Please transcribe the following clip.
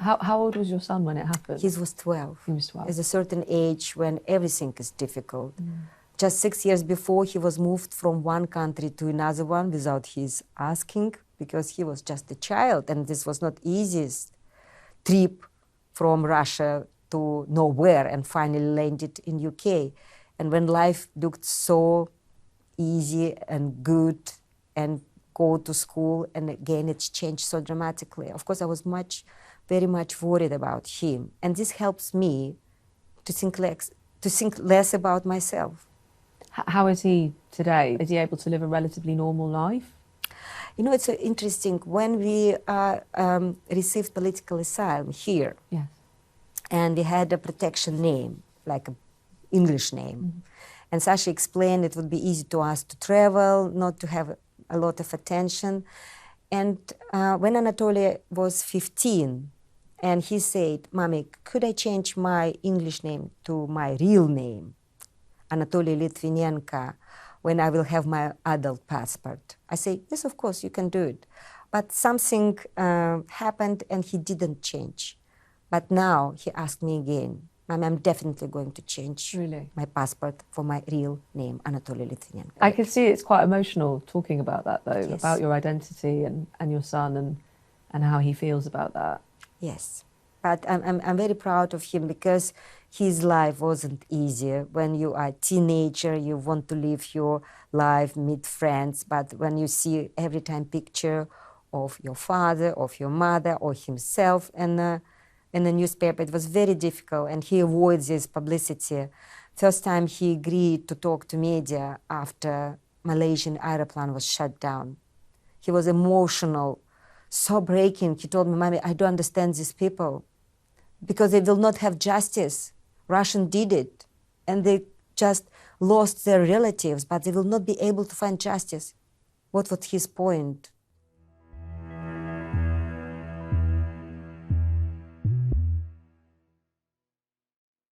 How old was your son when it happened? He was 12. He was 12. There's a certain age when everything is difficult. Just 6 years before, he was moved from one country to another one without his asking, because he was just a child, and this was not easiest trip from Russia to nowhere, and finally landed in UK. And when life looked so easy and good, and go to school, and again it's changed so dramatically. Of course, I was very much worried about him, and this helps me to think less about myself. How is he today? Is he able to live a relatively normal life? You know, it's interesting. When we received political asylum here, Yes. and we had a protection name, like an English name, and Sasha explained it would be easy to us to travel, not to have a lot of attention. And when Anatoly was 15, and he said, "Mommy, could I change my English name to my real name, Anatoly Litvinenko, when I will have my adult passport?" I say, "Yes, of course, you can do it." But something happened, and he didn't change. But now he asked me again, "Mommy, I'm definitely going to change my passport for my real name, Anatoly Litvinenko." I can see it's quite emotional talking about that, though, Yes. about your identity and your son and how he feels about that. Yes, but I'm very proud of him, because his life wasn't easy. When you are a teenager, you want to live your life, meet friends, but when you see every time picture of your father, of your mother, or himself in the newspaper, it was very difficult, and he avoids this publicity. First time he agreed to talk to media after Malaysian aeroplane was shut down. He was emotional, so breaking. He told me, "Mommy, I don't understand these people, because they will not have justice. Russian did it, and they just lost their relatives, but they will not be able to find justice." What was his point?